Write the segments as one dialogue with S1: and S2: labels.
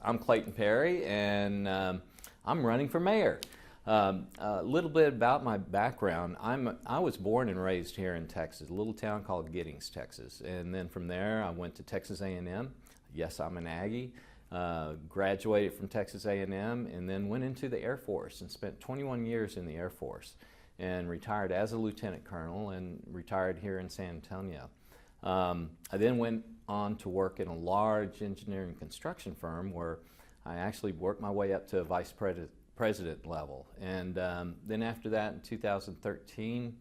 S1: I'm Clayton Perry, and I'm running for mayor. A little bit about my background. I was born and raised here in Texas, a little town called Giddings, Texas. And then from there, I went to Texas A&M. Yes, I'm an Aggie. Graduated from Texas A&M and then went into the Air Force and spent 21 years in the Air Force and retired as a lieutenant colonel and retired here in San Antonio. I then went on to work in a large engineering construction firm where I actually worked my way up to a vice president level. And then after that, in 2013,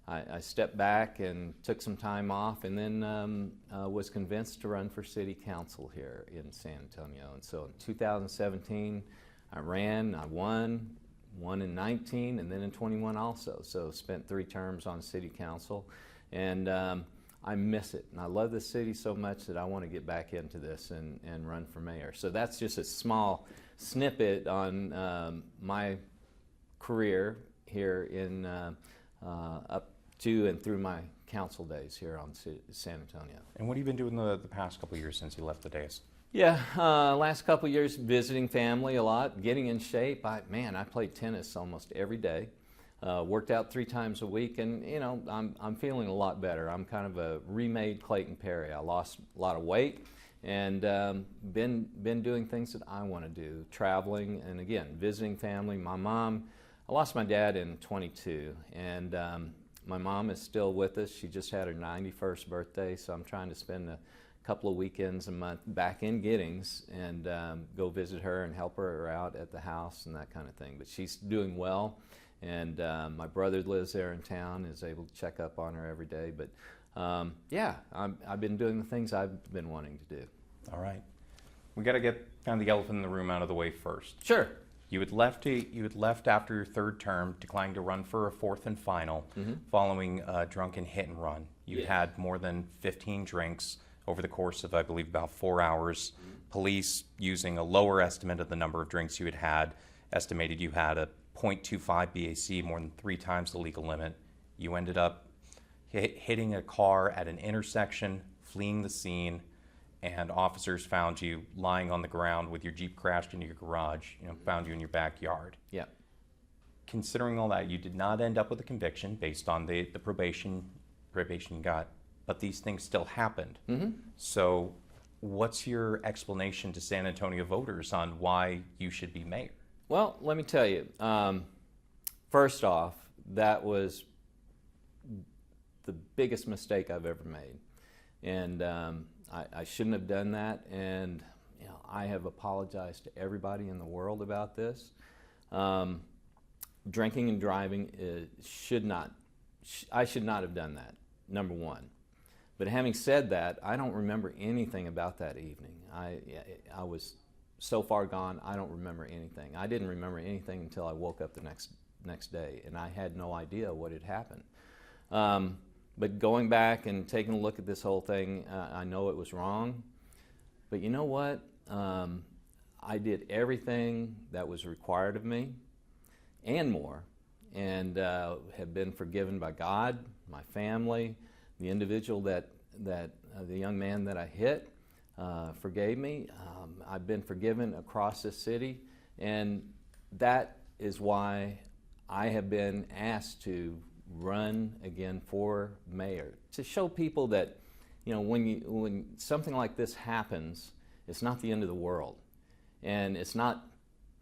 S1: I stepped back and took some time off, and then was convinced to run for city council here in San Antonio. And so in 2017, I ran, I won in 19, and then in 21 also. So spent 3 terms on city council, and I miss it. And I love the city so much that I want to get back into this and run for mayor. So that's just a small snippet on my career here in up to and through my council days here on San Antonio.
S2: And what have you been doing the past couple of years since you left the days?
S1: Yeah, last couple of years visiting family a lot, getting in shape. I played tennis almost every day. Worked out 3 times a week, and you know, I'm feeling a lot better. I'm kind of a remade Clayton Perry. I lost a lot of weight, and been doing things that I want to do, traveling, and again, visiting family. My mom, I lost my dad in 22, and my mom is still with us. She just had her 91st birthday, so I'm trying to spend a couple of weekends a month back in Giddings and go visit her and help her out at the house and that kind of thing. But she's doing well. And my brother lives there in town, is able to check up on her every day. But yeah, I've been doing the things I've been wanting to do.
S2: All right. We got to get kind of the elephant in the room out of the way first.
S1: Sure.
S2: You had left after your 3rd term, declining to run for a 4th and final, following a drunken hit and run. You had more than 15 drinks over the course of, I believe, about 4 hours. Police, using a lower estimate of the number of drinks you had, estimated you had a 0.25 BAC, more than 3 times the legal limit. You ended up hitting a car at an intersection, fleeing the scene, and officers found you lying on the ground with your Jeep crashed into your garage, found you in your backyard.
S1: Yeah.
S2: Considering all that, you did not end up with a conviction based on the probation you got, but these things still happened. So what's your explanation to San Antonio voters on why you should be mayor?
S1: Well, let me tell you, first off, that was the biggest mistake I've ever made. And I shouldn't have done that. And I have apologized to everybody in the world about this. Drinking and driving I should not have done that, number one. But having said that, I don't remember anything about that evening. I was so far gone, I don't remember anything. I didn't remember anything until I woke up the next day, and I had no idea what had happened. But going back and taking a look at this whole thing, I know it was wrong. But you know what? I did everything that was required of me and more, and have been forgiven by God, my family, the individual the young man that I hit. Forgave me. I've been forgiven across this city, and that is why I have been asked to run again for mayor, to show people that when something like this happens, it's not the end of the world, and it's not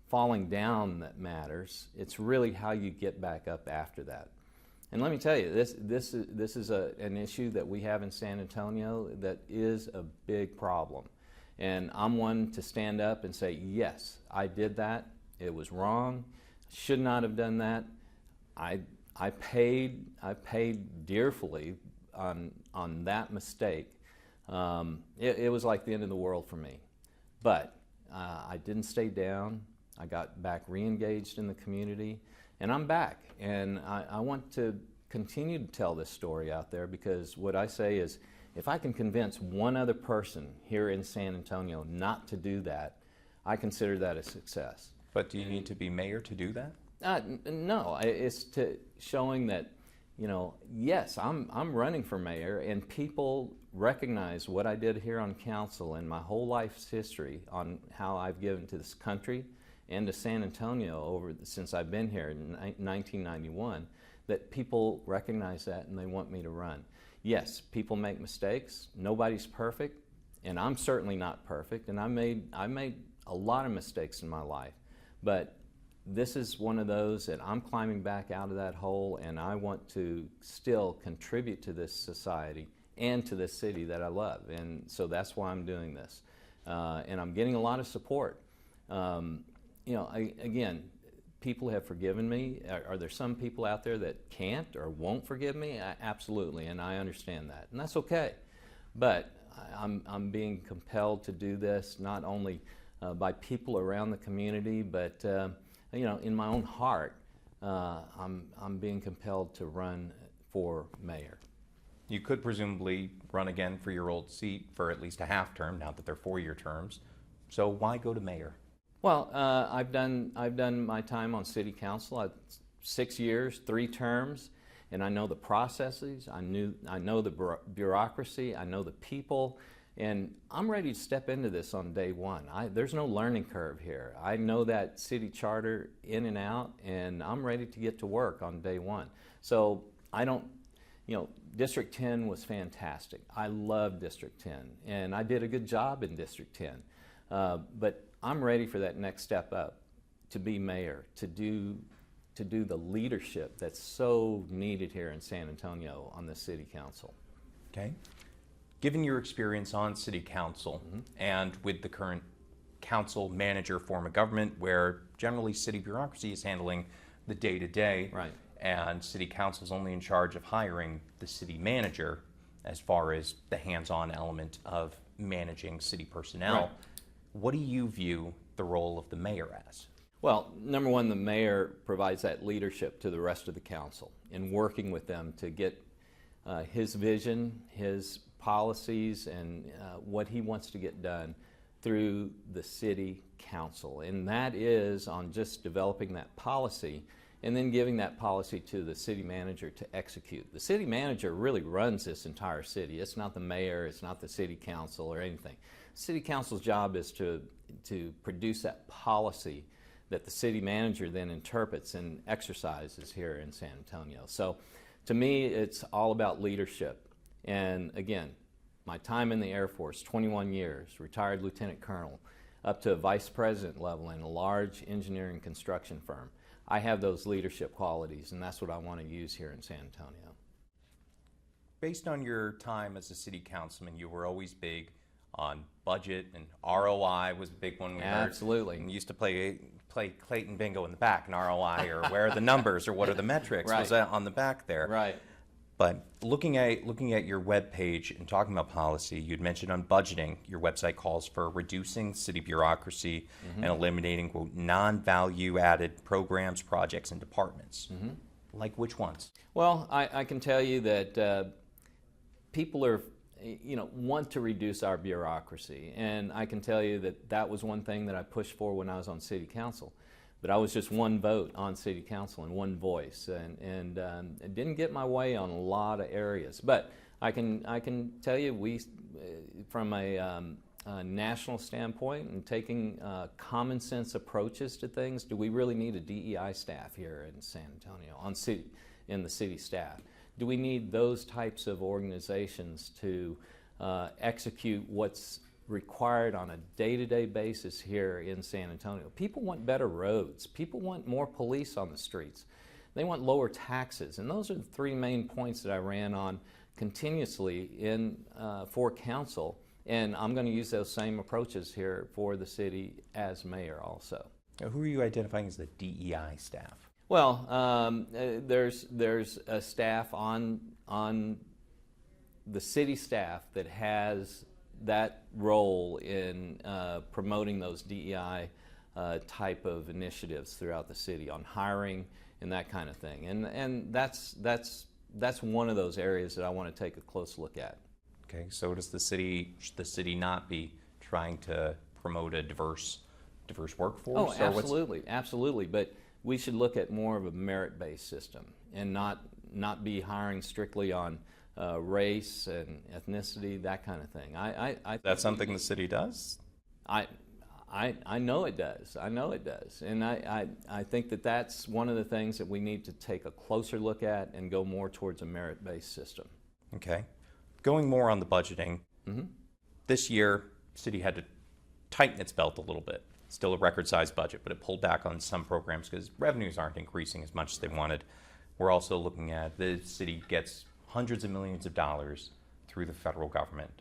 S1: falling down that matters. It's really how you get back up after that. And let me tell you, this is an issue that we have in San Antonio that is a big problem. And I'm one to stand up and say, yes, I did that. It was wrong. Should not have done that. I paid dearly on that mistake. It was like the end of the world for me. But I didn't stay down. I got back re-engaged in the community. And I'm back, and I want to continue to tell this story out there, because what I say is, if I can convince one other person here in San Antonio not to do that, I consider that a success.
S2: But do you need to be mayor to do that?
S1: No, it's to showing that, yes, I'm running for mayor, and people recognize what I did here on council and my whole life's history on how I've given to this country and to San Antonio since I've been here in 1991, that people recognize that and they want me to run. Yes, people make mistakes. Nobody's perfect, and I'm certainly not perfect, and I made a lot of mistakes in my life. But this is one of those that I'm climbing back out of that hole, and I want to still contribute to this society and to this city that I love. And so that's why I'm doing this. And I'm getting a lot of support. Again, people have forgiven me. Are there some people out there that can't or won't forgive me? Absolutely, and I understand that, and that's okay. But I'm being compelled to do this not only by people around the community, but in my own heart, I'm being compelled to run for mayor.
S2: You could presumably run again for your old seat for at least a half term, now that they're 4-year terms. So why go to mayor?
S1: Well, I've done my time on city council. 6 years, 3 terms, and I know the processes. I know the bureaucracy. I know the people, and I'm ready to step into this on day one. There's no learning curve here. I know that city charter in and out, and I'm ready to get to work on day one. So I don't. District 10 was fantastic. I love District 10, and I did a good job in District 10. But I'm ready for that next step up, to be mayor, to do the leadership that's so needed here in San Antonio on the city council.
S2: Okay. Given your experience on city council and with the current council manager form of government, where generally city bureaucracy is handling the day-to-day,
S1: right,
S2: and city council is only in charge of hiring the city manager as far as the hands-on element of managing city personnel,
S1: right.
S2: What do you view the role of the mayor as?
S1: Well, number one, the mayor provides that leadership to the rest of the council in working with them to get his vision, his policies, and what he wants to get done through the city council. And that is on just developing that policy and then giving that policy to the city manager to execute. The city manager really runs this entire city. It's not the mayor, it's not the city council or anything. City council's job is to produce that policy that the city manager then interprets and exercises here in San Antonio. So to me, it's all about leadership. And again, my time in the Air Force, 21 years, retired lieutenant colonel, up to a vice president level in a large engineering construction firm. I have those leadership qualities, and that's what I want to use here in San Antonio.
S2: Based on your time as a city councilman, you were always big on budget, and ROI was a big one.
S1: Absolutely.
S2: We used to play Clayton bingo in the back, and ROI, or where are the numbers, or what are the metrics,
S1: right.
S2: was that on the back there.
S1: Right.
S2: But looking at your web page and talking about policy, you'd mentioned on budgeting, your website calls for reducing city bureaucracy and eliminating, quote, non-value added programs, projects, and departments. Like which ones?
S1: Well, I can tell you that people are, want to reduce our bureaucracy. And I can tell you that that was one thing that I pushed for when I was on city council. But I was just one vote on city council and one voice, and it didn't get my way on a lot of areas. But I can tell you, we, from a national standpoint and taking common sense approaches to things, do we really need a DEI staff here in San Antonio in the city staff? Do we need those types of organizations to execute what's required on a day-to-day basis here in San Antonio? People want better roads. People want more police on the streets. They want lower taxes. And those are the 3 main points that I ran on continuously for council. And I'm going to use those same approaches here for the city as mayor also.
S2: Now, who are you identifying as the DEI staff?
S1: Well, there's a staff on the city staff that has that role in promoting those DEI type of initiatives throughout the city on hiring and that kind of thing. And that's one of those areas that I want to take a close look at.
S2: Okay, so should the city not be trying to promote a diverse workforce?
S1: Oh, absolutely, absolutely. But we should look at more of a merit-based system and not be hiring strictly on race and ethnicity, that kind of thing.
S2: That's something the city does?
S1: I know it does. I know it does. And I think that that's one of the things that we need to take a closer look at and go more towards a merit-based system.
S2: Okay. Going more on the budgeting, this year, city had to tighten its belt a little bit. Still a record-sized budget, but it pulled back on some programs because revenues aren't increasing as much as they wanted. We're also looking at the city gets hundreds of millions of dollars through the federal government.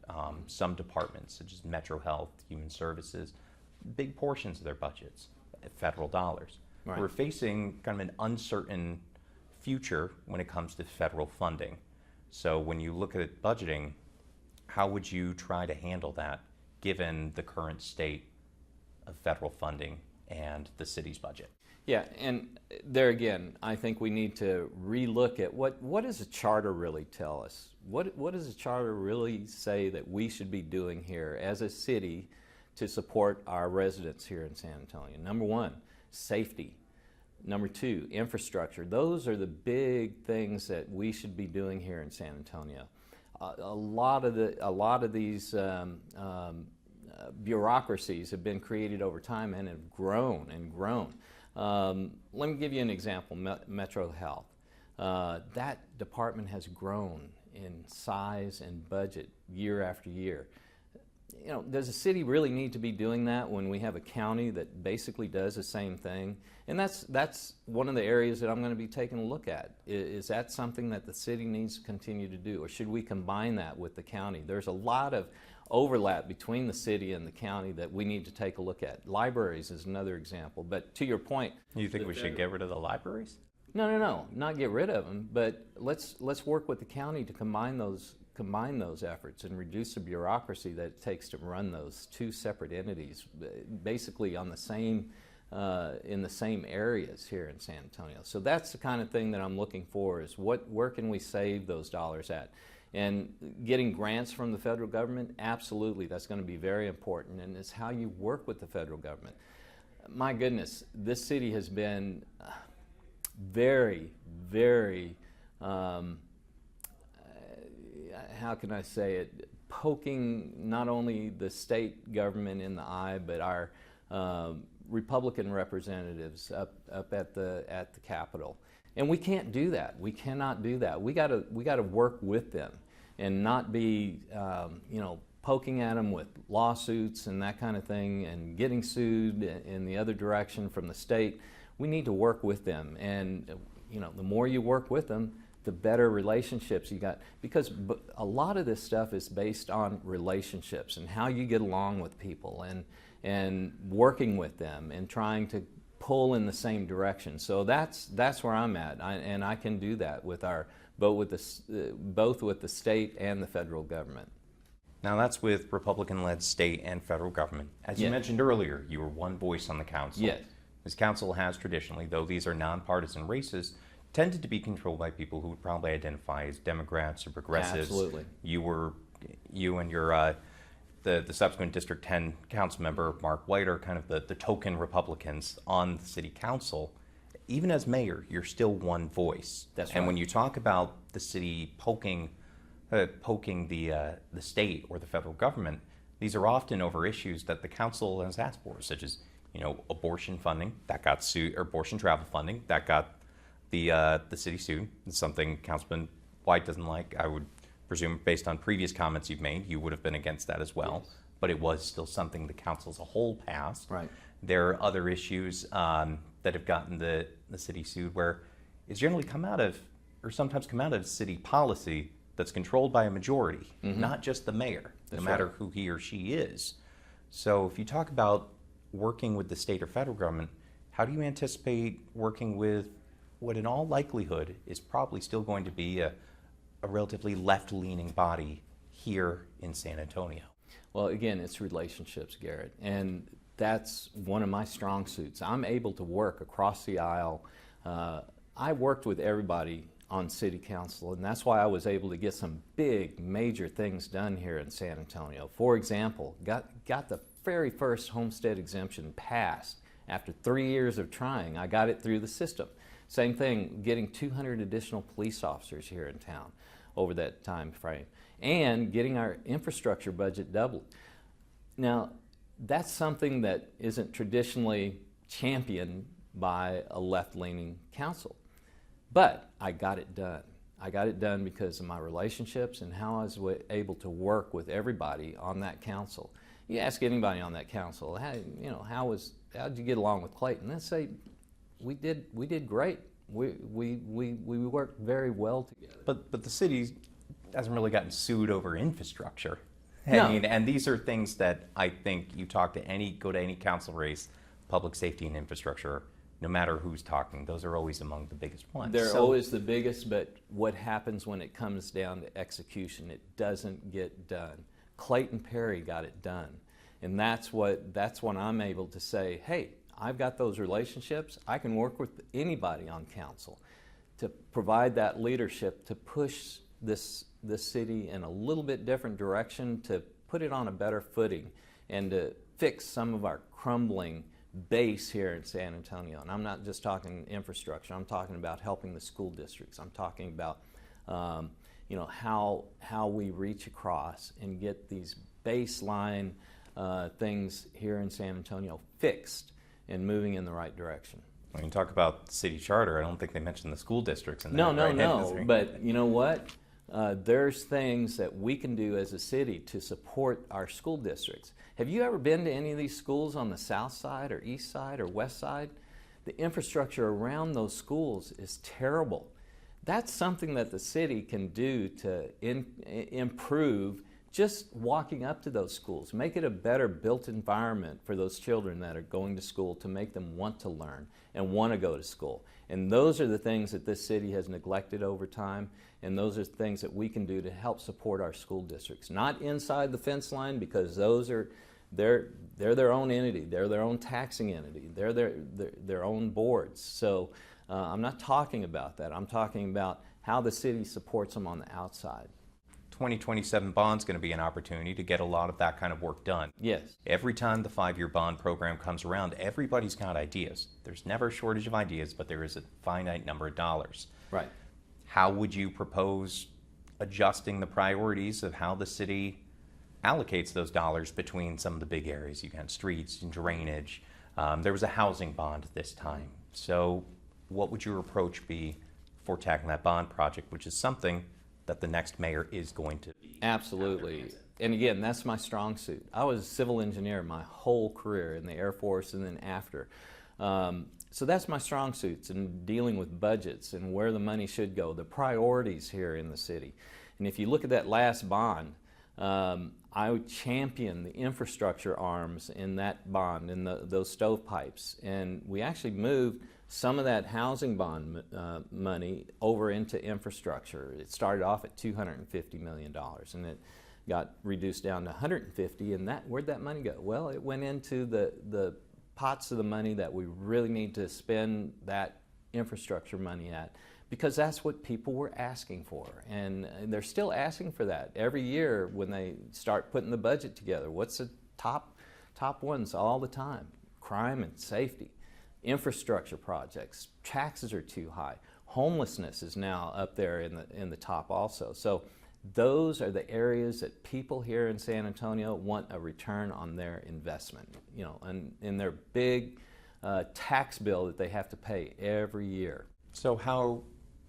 S2: Some departments, such as Metro Health, Human Services, big portions of their budgets, federal dollars.
S1: Right.
S2: We're facing kind of an uncertain future when it comes to federal funding. So when you look at budgeting, how would you try to handle that given the current state of federal funding and the city's budget?
S1: Yeah, and there again, I think we need to relook at what does the charter really tell us? What does the charter really say that we should be doing here as a city to support our residents here in San Antonio? Number one, safety. Number two, infrastructure. Those are the big things that we should be doing here in San Antonio. A lot of these bureaucracies have been created over time and have grown and grown. Let me give you an example, Metro Health. That department has grown in size and budget year after year. You know, does a city really need to be doing that when we have a county that basically does the same thing? And that's one of the areas that I'm going to be taking a look at. Is that something that the city needs to continue to do, or should we combine that with the county? There's a lot of overlap between the city and the county that we need to take a look at. Libraries is another example, but to your point...
S2: You think we should get rid of the libraries?
S1: No, not get rid of them, but let's work with the county to combine those efforts and reduce the bureaucracy that it takes to run those two separate entities, basically on the same, in the same areas here in San Antonio. So that's the kind of thing that I'm looking for, is where can we save those dollars at? And getting grants from the federal government, absolutely, that's going to be very important, and it's how you work with the federal government. My goodness, this city has been very, very, how can I say it, poking not only the state government in the eye, but our Republican representatives up at the Capitol. And we can't do that. We cannot do that. We got to work with them and not be, poking at them with lawsuits and that kind of thing, and getting sued in the other direction from the state. We need to work with them, and the more you work with them, the better relationships you got, because a lot of this stuff is based on relationships and how you get along with people and working with them and trying to pull in the same direction. So that's where I'm at, and I can do that with both with the state and the federal government.
S2: Now that's with Republican-led state and federal government. As you mentioned earlier, you were one voice on the council.
S1: Yes.
S2: This council has traditionally, though these are nonpartisan races, tended to be controlled by people who would probably identify as Democrats or progressives.
S1: Absolutely.
S2: You and your the subsequent District 10 council member, Mark White, are kind of the token Republicans on the city council. Even as mayor, you're still one voice.
S1: That's right.
S2: And when you talk about the city poking the state or the federal government, these are often over issues that the council has asked for, such as abortion funding that got sued, or abortion travel funding that got the city sued. It's something Councilman White doesn't like. I would presume, based on previous comments you've made, you would have been against that as well. Yes. But it was still something the council as a whole passed.
S1: Right.
S2: There are other issues that have gotten the city sued where it's generally sometimes come out of city policy that's controlled by a majority, not just the mayor, no matter who he or she is. So if you talk about working with the state or federal government, how do you anticipate working with what in all likelihood is probably still going to be a relatively left-leaning body here in San Antonio?
S1: Well, again, it's relationships, Garrett, and that's one of my strong suits. I'm able to work across the aisle. I worked with everybody on city council, and that's why I was able to get some big, major things done here in San Antonio. For example, got the very first homestead exemption passed. After 3 years of trying, I got it through the system. Same thing, getting 200 additional police officers here in town. over that time frame, and getting our infrastructure budget doubled. Now, that's something that isn't traditionally championed by a left-leaning council, but I got it done. I got it done because of my relationships and how I was able to work with everybody on that council. You ask anybody on that council, how'd you get along with Clayton? They'll say, we did great. We worked very well together.
S2: But the city hasn't really gotten sued over infrastructure.
S1: No.
S2: I mean, and these are things that I think you go to any council race, public safety and infrastructure, no matter who's talking, those are always among the biggest ones.
S1: They're always the biggest, but what happens when it comes down to execution? It doesn't get done. Clayton Perry got it done. And that's when I'm able to say, hey, I've got those relationships. I can work with anybody on council to provide that leadership to push this city in a little bit different direction, to put it on a better footing and to fix some of our crumbling base here in San Antonio. And I'm not just talking infrastructure. I'm talking about helping the school districts. I'm talking about how we reach across and get these baseline things here in San Antonio fixed and moving in the right direction.
S2: When you talk about city charter, I don't think they mentioned the school districts in
S1: No,
S2: there.
S1: no. But you know what? There's things that we can do as a city to support our school districts. Have you ever been to any of these schools on the south side or east side or west side? The infrastructure around those schools is terrible. That's something that the city can do to improve just walking up to those schools. Make it a better built environment for those children that are going to school, to make them want to learn and want to go to school. And those are the things that this city has neglected over time, and those are things that we can do to help support our school districts. Not inside the fence line, because they're their own entity, they're their own taxing entity, they're their own boards. So I'm not talking about that. I'm talking about how the city supports them on the outside.
S2: 2027 bond's going to be an opportunity to get a lot of that kind of work done.
S1: Yes.
S2: Every time the 5-year bond program comes around, everybody's got ideas. There's never a shortage of ideas, but there is a finite number of dollars.
S1: Right.
S2: How would you propose adjusting the priorities of how the city allocates those dollars between some of the big areas? You got streets and drainage. There was a housing bond this time. So what would your approach be for tackling that bond project, which is something that the next mayor is going to be?
S1: Absolutely. And again, that's my strong suit. I was a civil engineer my whole career in the Air Force and then after. So that's my strong suits in dealing with budgets and where the money should go, the priorities here in the city. And if you look at that last bond, I would champion the infrastructure arms in that bond, in those stovepipes. And we actually moved some of that housing bond money over into infrastructure. It started off at $250 million, and it got reduced down to $150. And where'd that money go? Well, it went into the pots of the money that we really need to spend that infrastructure money at, because that's what people were asking for. And they're still asking for that every year when they start putting the budget together. What's the top ones all the time? Crime and safety. Infrastructure projects, taxes are too high. Homelessness is now up there in the top also. So those are the areas that people here in San Antonio want a return on their investment, and in their big tax bill that they have to pay every year.
S2: So how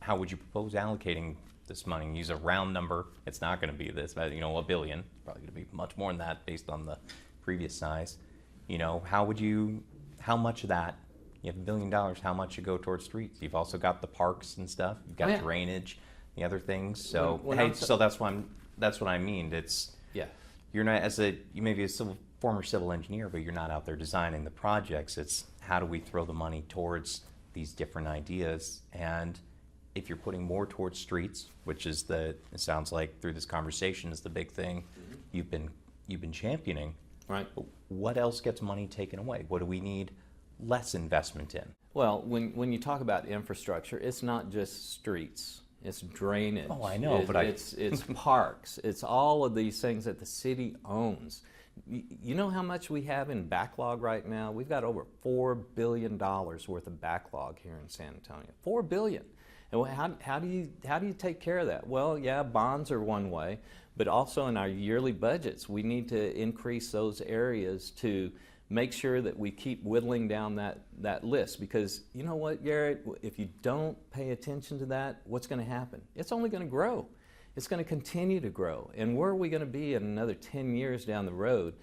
S2: would you propose allocating this money? Use a round number. It's not going to be this, $1 billion. It's probably going to be much more than that based on the previous size. How much of that? You have $1 billion, how much should go towards streets? You've also got the parks and stuff. You've got drainage, the other things. So so that's what I mean. You're not you may be a former civil engineer, but you're not out there designing the projects. It's how do we throw the money towards these different ideas? And if you're putting more towards streets, which is it sounds like through this conversation is the big thing you've been championing.
S1: Right.
S2: What else gets money taken away? What do we need less investment in?
S1: Well, when you talk about infrastructure, it's not just streets. It's drainage.
S2: Oh, I know,
S1: it's parks. It's all of these things that the city owns. You know how much we have in backlog right now? We've got over $4 billion worth of backlog here in San Antonio. $4 billion. And how do you take care of that? Well, yeah, bonds are one way, but also in our yearly budgets, we need to increase those areas to make sure that we keep whittling down that list. Because you know what, Garrett, if you don't pay attention to that, what's going to happen? It's only going to grow. It's going to continue to grow. And where are we going to be in another 10 years down the road?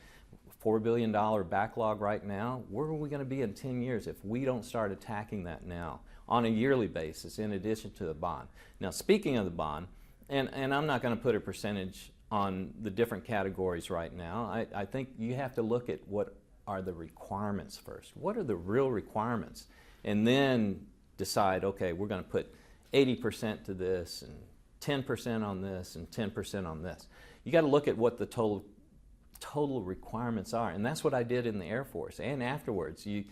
S1: $4 billion backlog right now. Where are we going to be in 10 years if we don't start attacking that now on a yearly basis in addition to the bond? Now, speaking of the bond, and I'm not going to put a percentage on the different categories right now. I think you have to look at what are the requirements first. What are the real requirements? And then decide, okay, we're going to put 80% to this and 10% on this and 10% on this. You got to look at what the total requirements are, and that's what I did in the Air Force. And afterwards, you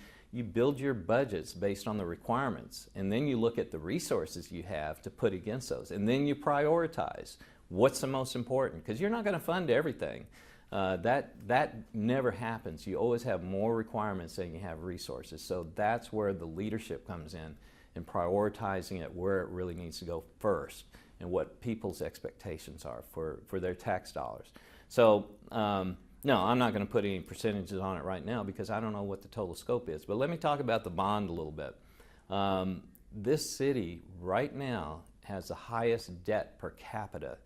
S1: build your budgets based on the requirements, and then you look at the resources you have to put against those, and then you prioritize what's the most important, because you're not going to fund everything. That never happens. You always have more requirements than you have resources. So that's where the leadership comes in prioritizing it where it really needs to go first and what people's expectations are for their tax dollars. So no, I'm not going to put any percentages on it right now because I don't know what the total scope is. But let me talk about the bond a little bit. This city right now has the highest debt per capita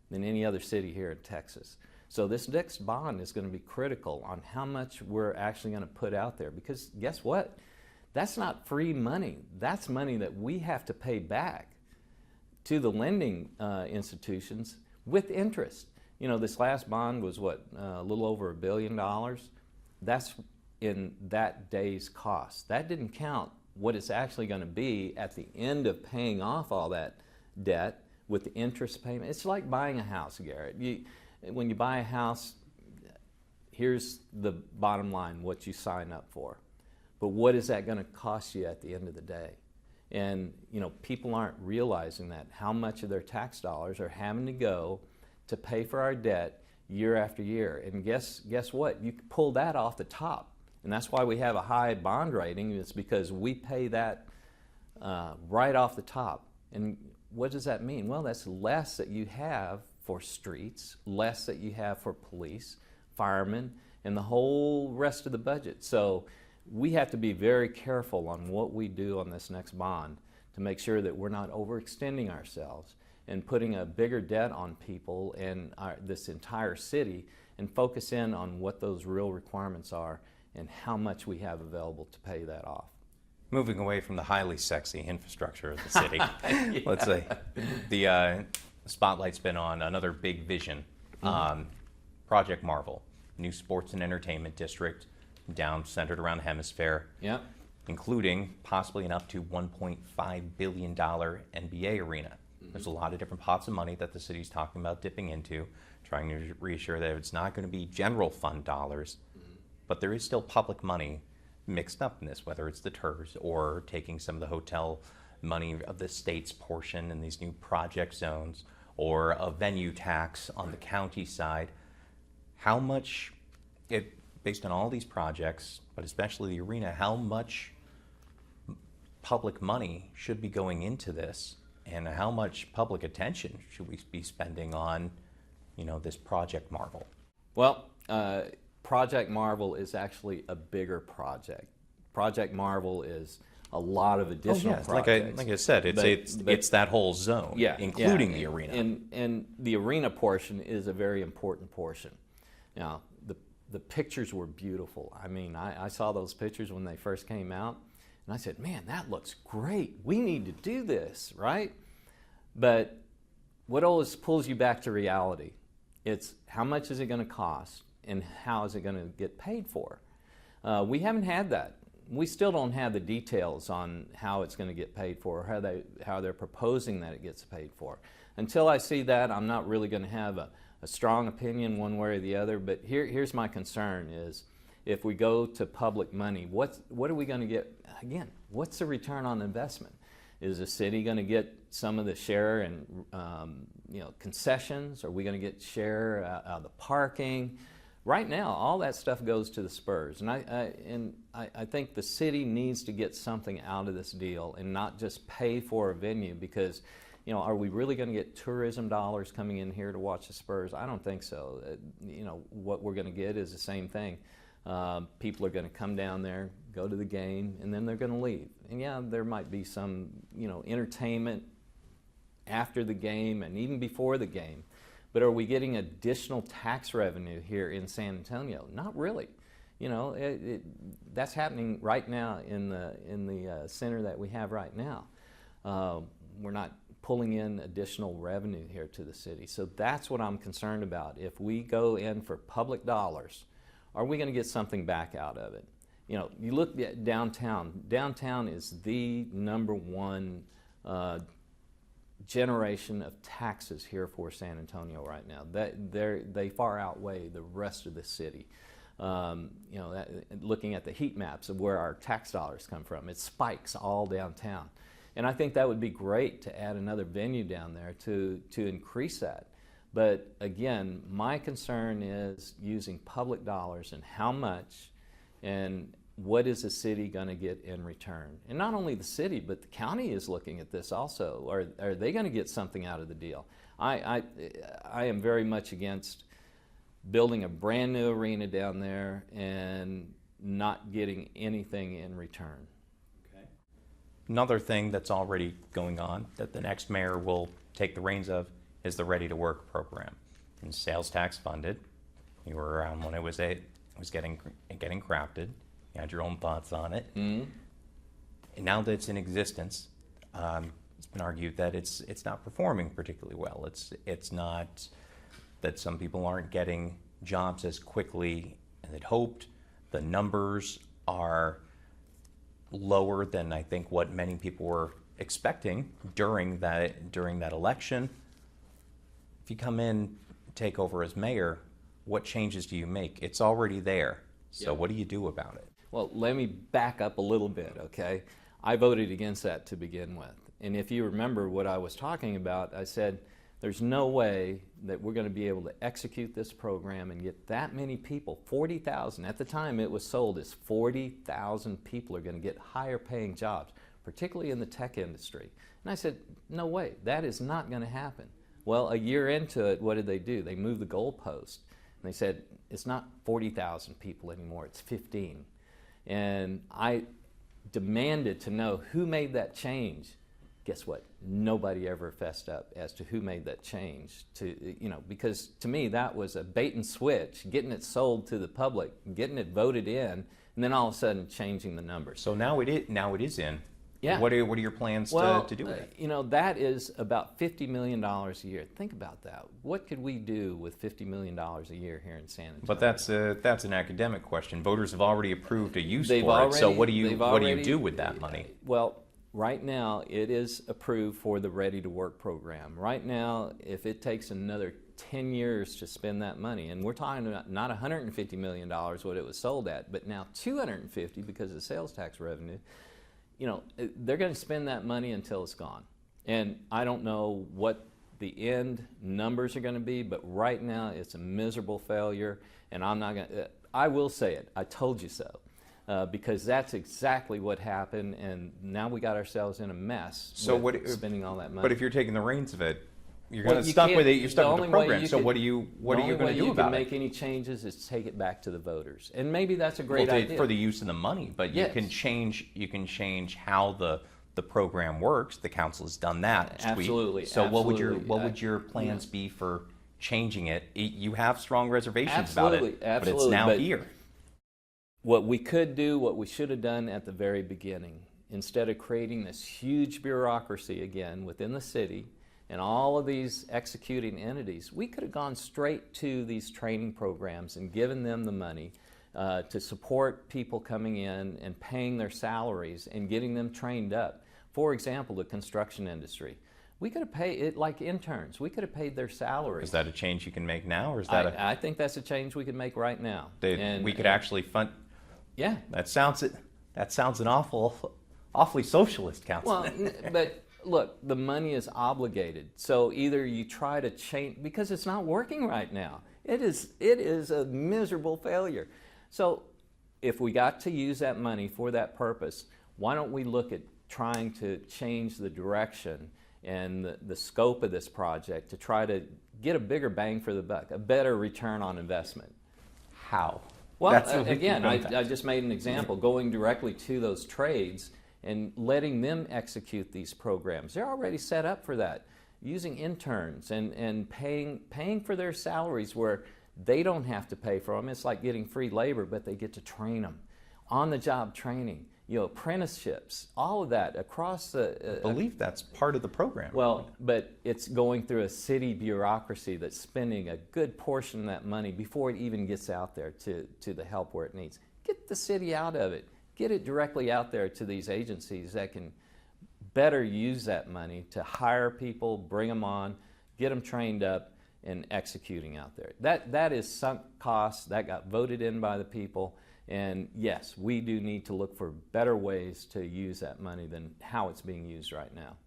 S1: than any other city here in Texas. So this next bond is going to be critical on how much we're actually going to put out there, because guess what? That's not free money. That's money that we have to pay back to the lending institutions with interest. You know, this last bond was what, a little over $1 billion? That's in that day's cost. That didn't count what it's actually going to be at the end of paying off all that debt with the interest payment. It's like buying a house, Garrett. When you buy a house, here's the bottom line, what you sign up for. But what is that going to cost you at the end of the day? And you know, people aren't realizing that, how much of their tax dollars are having to go to pay for our debt year after year. And guess what? You pull that off the top. And that's why we have a high bond rating. It's because we pay that right off the top. And what does that mean? Well, that's less that you have for streets, less that you have for police, firemen, and the whole rest of the budget. So we have to be very careful on what we do on this next bond to make sure that we're not overextending ourselves and putting a bigger debt on people and this entire city, and focus in on what those real requirements are and how much we have available to pay that off.
S2: Moving away from the highly sexy infrastructure of the city, yeah. Let's say the spotlight's been on another big vision, Project Marvel, new sports and entertainment district centered around the hemisphere,
S1: yep.
S2: Including possibly an up to $1.5 billion NBA arena. There's a lot of different pots of money that the city's talking about dipping into, trying to reassure that it's not going to be general fund dollars, but there is still public money mixed up in this, whether it's the TERS or taking some of the hotel money of the state's portion in these new project zones, or a venue tax on the county side. How much, based on all these projects, but especially the arena, how much public money should be going into this, and how much public attention should we be spending on, this Project Marvel?
S1: Well, Project Marvel is actually a bigger project. Project Marvel is a lot of additional projects.
S2: Like I said, it's that whole zone,
S1: yeah,
S2: including the arena.
S1: And the arena portion is a very important portion. Now, the pictures were beautiful. I mean, I saw those pictures when they first came out, and I said, man, that looks great. We need to do this, right? But what always pulls you back to reality? It's how much is it going to cost, and how is it going to get paid for? We haven't had that. We still don't have the details on how it's going to get paid for, or how they're proposing that it gets paid for. Until I see that, I'm not really going to have a strong opinion one way or the other. But here's my concern is, if we go to public money, what are we going to get? Again, what's the return on investment? Is the city going to get some of the share and concessions? Are we going to get share out of the parking? Right now, all that stuff goes to the Spurs, and I think the city needs to get something out of this deal and not just pay for a venue, because, you know, are we really going to get tourism dollars coming in here to watch the Spurs? I don't think so. You know, what we're going to get is the same thing. People are going to come down there, go to the game, and then they're going to leave. And yeah, there might be some, you know, entertainment after the game and even before the game. But are we getting additional tax revenue here in San Antonio? Not really. You know, that's happening right now in the center that we have right now. We're not pulling in additional revenue here to the city. So that's what I'm concerned about. If we go in for public dollars, are we going to get something back out of it? You know, you look at downtown. Downtown is the #1 generation of taxes here for San Antonio right now. They far outweigh the rest of the city. You know, looking at the heat maps of where our tax dollars come from, it spikes all downtown. And I think that would be great to add another venue down there to increase that. But again, my concern is using public dollars and how much, and what is the city going to get in return? And not only the city, but the county is looking at this also. Are they going to get something out of the deal? I am very much against building a brand new arena down there and not getting anything in return.
S2: Okay. Another thing that's already going on that the next mayor will take the reins of is the Ready to Work program. And sales tax funded. You were around when it was getting crafted. You had your own thoughts on it.
S1: Mm-hmm.
S2: And now that it's in existence, it's been argued that it's not performing particularly well. It's not that some people aren't getting jobs as quickly as they'd hoped. The numbers are lower than I think what many people were expecting during that election. If you come in, take over as mayor, what changes do you make? It's already there. So what do you do about it?
S1: Well, let me back up a little bit, okay? I voted against that to begin with. And if you remember what I was talking about, I said there's no way that we're going to be able to execute this program and get that many people, 40,000. At the time it was sold as 40,000 people are going to get higher paying jobs, particularly in the tech industry. And I said, no way, that is not going to happen. Well, a year into it, what did they do? They moved the goalpost. And they said, it's not 40,000 people anymore, it's 15. And I demanded to know who made that change. Guess what? Nobody ever fessed up as to who made that change. Because to me that was a bait and switch, getting it sold to the public, getting it voted in, and then all of a sudden changing the numbers.
S2: So now it is in.
S1: Yeah.
S2: What are your plans to do with it?
S1: You know, that is about $50 million a year. Think about that. What could we do with $50 million a year here in San Antonio?
S2: But that's an academic question. Voters have already approved a use for it. So what do you do with that money?
S1: Well, right now it is approved for the Ready to Work program. Right now, if it takes another 10 years to spend that money, and we're talking about not $150 million what it was sold at, but now $250 because of sales tax revenue. You know, they're going to spend that money until it's gone. And I don't know what the end numbers are going to be, but right now it's a miserable failure, and I'm not going to, I will say it, I told you so, because that's exactly what happened, and now we got ourselves in a mess spending all that money.
S2: But if you're taking the reins of it, you're going to stuck with it. You're stuck with the program. So what are you going to do about it?
S1: The only way you can make any changes is take it back to the voters, and maybe that's a great idea
S2: for the use of the money. But
S1: yes.
S2: You can change how the program works. The council has done that.
S1: Absolutely.
S2: So
S1: absolutely.
S2: what would your plans be for changing it? You have strong reservations
S1: absolutely.
S2: about it,
S1: absolutely.
S2: but it's now here.
S1: What we could do, what we should have done at the very beginning, instead of creating this huge bureaucracy again within the city and all of these executing entities, we could have gone straight to these training programs and given them the money to support people coming in and paying their salaries and getting them trained up. For example, the construction industry. We could have paid it like interns. We could have paid their salaries.
S2: Is that a change you can make now, or is that
S1: I think that's a change we could make right now.
S2: We could actually fund.
S1: Yeah.
S2: That sounds an awfully socialist, councilman.
S1: Well, but look, the money is obligated. So either you try to change, because it's not working right now. It is a miserable failure. So if we got to use that money for that purpose, why don't we look at trying to change the direction and the scope of this project to try to get a bigger bang for the buck, a better return on investment?
S2: How?
S1: Well, again, I just made an example, going directly to those trades and letting them execute these programs. They're already set up for that, using interns and paying for their salaries where they don't have to pay for them. It's like getting free labor, but they get to train them. On-the-job training, apprenticeships, all of that across the...
S2: I believe that's part of the program.
S1: Well, but it's going through a city bureaucracy that's spending a good portion of that money before it even gets out there to the help where it needs. Get the city out of it. Get it directly out there to these agencies that can better use that money to hire people, bring them on, get them trained up, and executing out there. That is sunk costs. That got voted in by the people. And yes, we do need to look for better ways to use that money than how it's being used right now.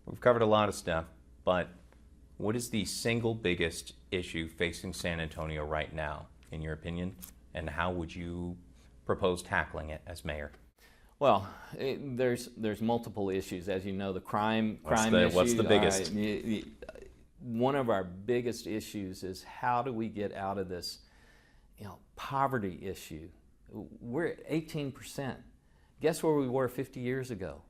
S2: We've covered a lot of stuff, but what is the single biggest issue facing San Antonio right now, in your opinion, and how would you propose tackling it as mayor?
S1: Well, there's multiple issues. As you know, the crime issue.
S2: What's the biggest?
S1: One of our biggest issues is how do we get out of this poverty issue. We're at 18%. Guess where we were 50 years ago?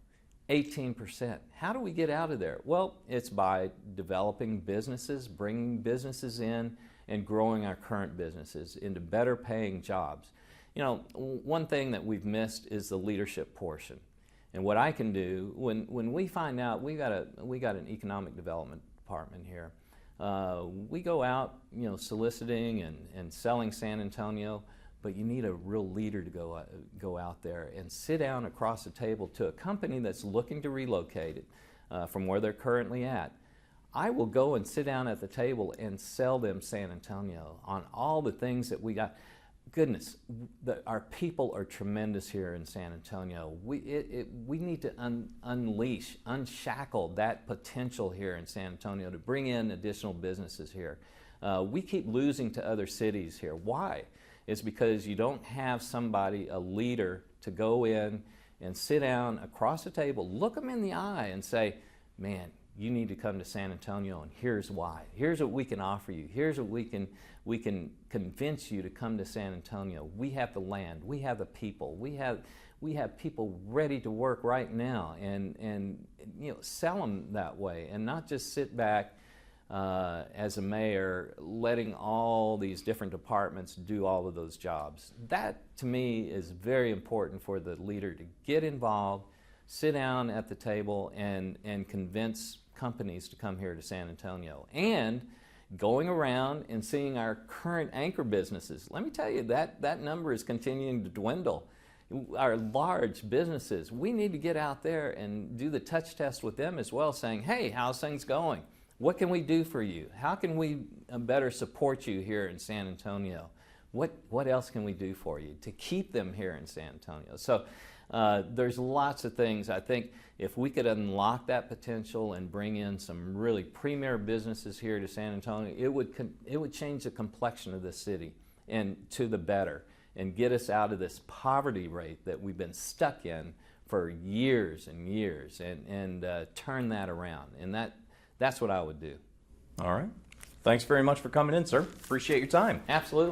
S1: 18%. How do we get out of there? Well, it's by developing businesses, bringing businesses in, and growing our current businesses into better paying jobs. One thing that we've missed is the leadership portion. And what I can do, when we find out, we got an economic development department here. We go out, soliciting and selling San Antonio, but you need a real leader to go out there and sit down across the table to a company that's looking to relocate it from where they're currently at. I will go and sit down at the table and sell them San Antonio on all the things that we got. Goodness, our people are tremendous here in San Antonio. We need to unleash, unshackle that potential here in San Antonio to bring in additional businesses here. We keep losing to other cities here. Why? It's because you don't have somebody, a leader, to go in and sit down across the table, look them in the eye and say, man, you need to come to San Antonio, and here's why. Here's what we can offer you. Here's what we can convince you to come to San Antonio. We have the land. We have the people. We have people ready to work right now, and sell them that way, and not just sit back as a mayor letting all these different departments do all of those jobs. That, to me, is very important for the leader to get involved, sit down at the table, and convince companies to come here to San Antonio. And going around and seeing our current anchor businesses. Let me tell you, that number is continuing to dwindle. Our large businesses, we need to get out there and do the touch test with them as well, saying, hey, how's things going? What can we do for you? How can we better support you here in San Antonio? What else can we do for you to keep them here in San Antonio? So there's lots of things. I think if we could unlock that potential and bring in some really premier businesses here to San Antonio, it would change the complexion of this city and to the better, and get us out of this poverty rate that we've been stuck in for years and years, and turn that around. And that's what I would do.
S2: All right. Thanks very much for coming in, sir. Appreciate your time.
S1: Absolutely.